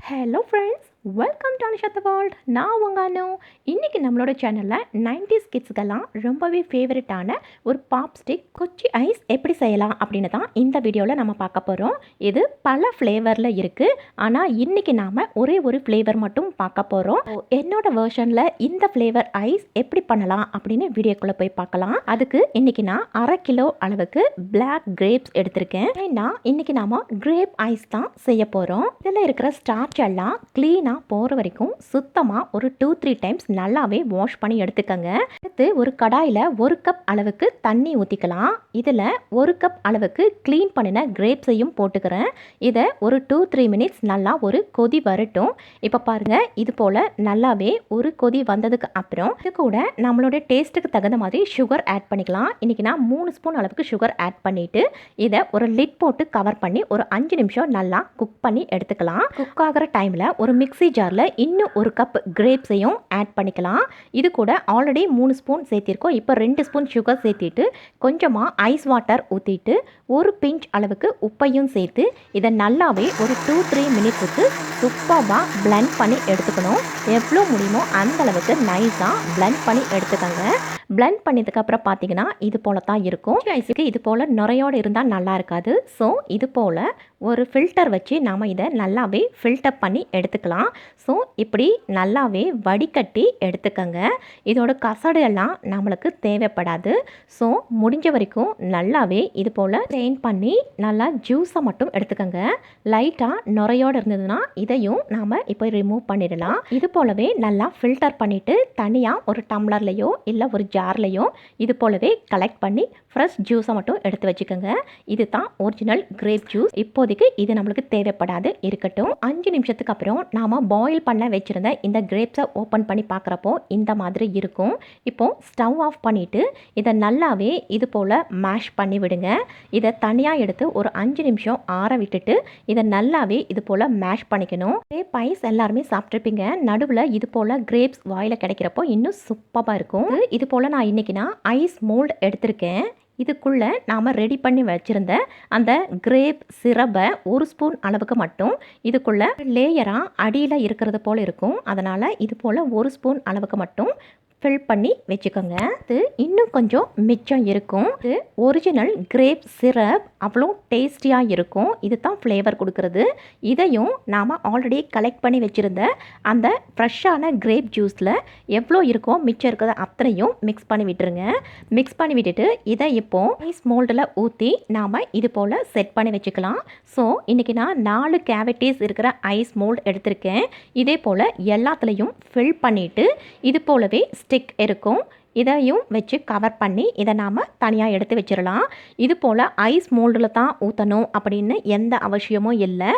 Hello friends, welcome to Anisha the world. நான் உங்க அனு. இன்றைக்கி நம்மளோட சேனலில் 90's கிட்ஸுக்கெல்லாம் ரொம்பவே ஃபேவரட்டான ஒரு பாப்ஸ்டிக் குச்சி ஐஸ் எப்படி செய்யலாம் அப்படின்னு தான் இந்த வீடியோவில் நம்ம பார்க்க போகிறோம். இது பல ஃப்ளேவரில் இருக்குது, ஆனால் இன்றைக்கி நாம் ஒரே ஒரு ஃப்ளேவர் மட்டும் பார்க்க போகிறோம். என்னோட வெர்ஷனில் இந்த ஃப்ளேவர் ஐஸ் எப்படி பண்ணலாம் அப்படின்னு வீடியோக்குள்ளே போய் பார்க்கலாம். அதுக்கு இன்றைக்கி நான் 1/2 கிலோ அளவுக்கு பிளாக் கிரேப்ஸ் எடுத்திருக்கேன். ஏன்னா இன்றைக்கி நாம் கிரேப் ஐஸ் தான் செய்ய போகிறோம். இதில் இருக்கிற ஸ்டார்ச் எல்லாம் க்ளீனாக போகிற வரைக்கும் சுத்தமாக ஒரு 2-3 டைம்ஸ் நல்லாவே வாஷ் பண்ணி எடுத்துக்கங்க. அடுத்து ஒரு கடாயில் 1 கப் அளவுக்கு தண்ணி ஊற்றிக்கலாம். இதில் 1 கப் அளவுக்கு க்ளீன் பண்ணின கிரேப்ஸையும் போட்டுக்கிறேன். இதை ஒரு 2-3 மினிட்ஸ் நல்லா ஒரு கொதி வரட்டும். இப்போ பாருங்கள், இது போல் நல்லாவே ஒரு கொதி வந்ததுக்கு அப்புறம் இது கூட நம்மளோட டேஸ்ட்டுக்கு தகுந்த மாதிரி சுகர் ஆட் பண்ணிக்கலாம். இன்றைக்கி நான் 3 ஸ்பூன் அளவுக்கு சுகர் ஆட் பண்ணிவிட்டு இதை ஒரு லிட் போட்டு கவர் பண்ணி ஒரு 5 நிமிஷம் நல்லா குக் பண்ணி எடுத்துக்கலாம். குக் ஆகிற டைமில் ஒரு மிக்ஸி ஜாரில் இன்னும் 1 கப் கிரேப்ஸையும் ஆட் பண்ணிக்கலாம். இது கூட ஆல்ரெடி 3 ஸ்பூன் சேர்த்திருக்கோம். இப்போ 2 ஸ்பூன் சுகர் சேர்த்திட்டு கொஞ்சமாக ஐஸ் வாட்டர் ஊற்றிட்டு ஒரு பிஞ்ச் அளவுக்கு உப்பையும் சேர்த்து இதை நல்லாவே ஒரு 2-3 மினிட்ஸுக்கு சூப்பராக பிளெண்ட் பண்ணி எடுத்துக்கணும். எவ்வளோ முடியுமோ அந்த அளவுக்கு நைஸாக பிளெண்ட் பண்ணி எடுத்துக்கோங்க. பிளெண்ட் பண்ணதுக்கப்புறம் பார்த்தீங்கன்னா இது போல் தான் இருக்கும். ஐஸுக்கு இது போல் நுரையோடு இருந்தால் நல்லா இருக்காது. ஸோ இது போல் ஒரு ஃபில்டர் வச்சு நாம் இதை நல்லாவே ஃபில்டர் பண்ணி எடுத்துக்கலாம். ஸோ இப்படி நல்லாவே வடிகட்டி எடுத்துக்கங்க. இதோட கசடு எல்லாம் நம்மளுக்கு தேவைப்படாது. ஸோ முடிஞ்ச வரைக்கும் நல்லாவே இது போல் ஸ்ட்ரெயின் பண்ணி நல்லா ஜூஸை மட்டும் எடுத்துக்கங்க. லைட்டாக நுரையோடு இருந்ததுன்னா இதையும் நாம் இப்போ ரிமூவ் பண்ணிடலாம். இது போலவே நல்லா ஃபில்டர் பண்ணிவிட்டு தனியாக ஒரு டம்ளர்லையோ இல்லை ஒரு ஜார்லையோ இது போலவே கலெக்ட் பண்ணி ஃப்ரெஷ் ஜூஸை மட்டும் எடுத்து வச்சுக்கோங்க. இது தான் ஒரிஜினல் கிரேப் ஜூஸ். இப்போதைக்கு இது நம்மளுக்கு தேவைப்படாது, இருக்கட்டும். 5 நிமிஷத்துக்கு அப்புறம் நாம் பாயில் பண்ண வச்சுருந்த இந்த கிரேப்ஸை ஓப்பன் பண்ணி பார்க்குறப்போ இந்த மாதிரி இருக்கும். இப்போது ஸ்டவ் ஆஃப் பண்ணிவிட்டு இதை நல்லாவே இது போல் மேஷ் பண்ணி விடுங்க. இதை தனியாக எடுத்து ஒரு 5 நிமிஷம் ஆற விட்டுட்டு இதை நல்லாவே இது போல் மேஷ் பண்ணிக்கணும். கிரேப் ஐஸ் எல்லாருமே சாப்பிட்ருப்பீங்க. நடுவில் இது போல் கிரேப்ஸ் வாயில் கிடைக்கிறப்போ இன்னும் சூப்பராக இருக்கும். இது போல் நான் இன்றைக்கி ஐஸ் மோல்டு எடுத்திருக்கேன். இதுக்குள்ளே நாம் ரெடி பண்ணி வச்சுருந்த அந்த கிரேப் சிரப்பை 1 ஸ்பூன் அளவுக்கு மட்டும் இதுக்குள்ளே லேயராக அடியில் இருக்கிறது போல் இருக்கும். அதனால் இது போல் 1 ஸ்பூன் அளவுக்கு மட்டும் ஃபில் பண்ணி வச்சுக்கோங்க. இது இன்னும் கொஞ்சம் மிச்சம் இருக்கும். இது ஒரிஜினல் கிரேப் சிரப் அவ்வளோ டேஸ்டியாக இருக்கும். இது தான் ஃப்ளேவர் கொடுக்குறது. இதையும் நாம் ஆல்ரெடி கலெக்ட் பண்ணி வச்சுருந்த அந்த ஃப்ரெஷ்ஷான கிரேப் ஜூஸில் எவ்வளோ இருக்கோ மிச்சம் இருக்கிறத அத்தனையும் மிக்ஸ் பண்ணி விட்டுருங்க. மிக்ஸ் பண்ணி விட்டுட்டு இதை இப்போது ஐஸ் மோல்டில் ஊற்றி நாம் இது போல் செட் பண்ணி வச்சுக்கலாம். ஸோ இன்றைக்கி நான் 4 கேவிட்டிஸ் இருக்கிற ஐஸ் மோல்டு எடுத்திருக்கேன். இதே போல் எல்லாத்துலேயும் ஃபில் பண்ணிவிட்டு இது போலவே ஸ்டிக் இருக்கும். இதையும் வச்சு கவர் பண்ணி இதை நாம் தனியாக எடுத்து வச்சிடலாம். இது போல் ஐஸ் மோல்டில் தான் ஊற்றணும் அப்படின்னு எந்த அவசியமும் இல்லை.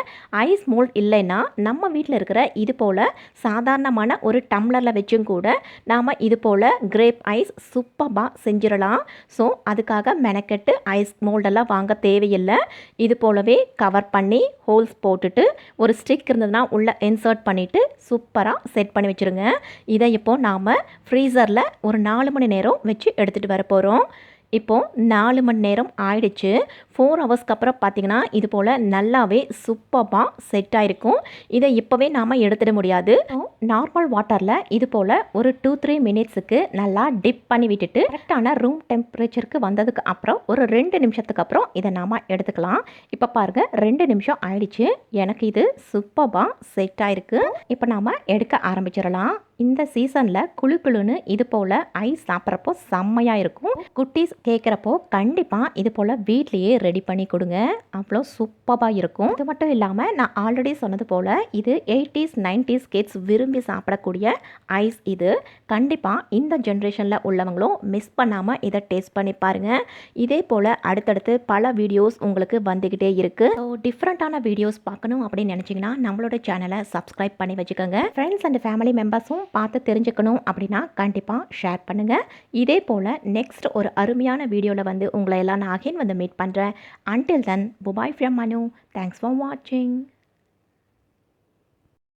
ஐஸ் மோல்ட் இல்லைன்னா நம்ம வீட்டில் இருக்கிற இது போல் சாதாரணமான ஒரு டம்ளரில் வச்சும் கூட நாம் இது போல் கிரேப் ஐஸ் சூப்பராக செஞ்சிடலாம். ஸோ அதுக்காக மெனக்கெட்டு ஐஸ் மோல்டெல்லாம் வாங்க தேவையில்லை. இது போலவே கவர் பண்ணி ஹோல்ஸ் போட்டுட்டு ஒரு ஸ்டிக் இருந்ததுன்னா உள்ளே இன்சர்ட் பண்ணிவிட்டு சூப்பராக செட் பண்ணி வச்சுருங்க. இதை இப்போது நாம் ஃப்ரீசரில் ஒரு 4 மணி நேரம் வச்சு எடுத்துகிட்டு வர போகிறோம். இப்போது 4 மணி நேரம் ஆயிடுச்சு. 4 ஹவர்ஸ்க்கு அப்புறம் பார்த்திங்கன்னா இது போல் நல்லாவே சூப்பராக செட் ஆகிருக்கும். இதை இப்போவே நாம் எடுத்துட முடியாது. நார்மல் வாட்டரில் இது போல் ஒரு 2-3 மினிட்ஸுக்கு நல்லா டிப் பண்ணி விட்டுட்டு கரெக்டான ரூம் டெம்பரேச்சருக்கு வந்ததுக்கு அப்புறம் ஒரு 2 நிமிஷத்துக்கு அப்புறம் இதை நாம் எடுத்துக்கலாம். இப்போ பாருங்கள், 2 நிமிஷம் ஆயிடுச்சு. எனக்கு இது சூப்பராக செட் ஆகிருக்கு. இப்போ நாம் எடுக்க ஆரம்பிச்சிடலாம். இந்த சீசனில் குளுன்னு இது போல் ஐஸ் சாப்பிட்றப்போ செம்மையாக இருக்கும். குட்டீஸ் கேட்குறப்போ கண்டிப்பாக இது போல் வீட்லேயே ரெடி பண்ணி கொடுங்க. அவ்வளோ சூப்பராக இருக்கும். இது மட்டும் இல்லாமல் நான் ஆல்ரெடி சொன்னது போல் இது 80's 90's கிட்ஸ் விரும்பி சாப்பிடக்கூடிய ஐஸ். இது கண்டிப்பாக இந்த ஜென்ரேஷனில் உள்ளவங்களும் மிஸ் பண்ணாமல் இதை டேஸ்ட் பண்ணி பாருங்கள். இதே போல் அடுத்தடுத்து பல வீடியோஸ் உங்களுக்கு வந்துக்கிட்டே இருக்குது. ஸோ டிஃப்ரெண்ட்டான வீடியோஸ் பார்க்கணும் அப்படின்னு நினச்சிங்கன்னா நம்மளோட சேனலை சப்ஸ்கிரைப் பண்ணி வச்சுக்கோங்க. ஃப்ரெண்ட்ஸ் அண்ட் ஃபேமிலி மெம்பர்ஸும் பார்த்து தெரிஞ்சுக்கணும் அப்படின்னா கண்டிப்பாக ஷேர் பண்ணுங்கள். இதே போல் நெக்ஸ்ட் ஒரு அருமையான வீடியோவில் வந்து உங்களை எல்லாம் நான் அகைன் வந்து மீட் பண்ணுறேன். Until then, bye from Manu. Thanks for watching.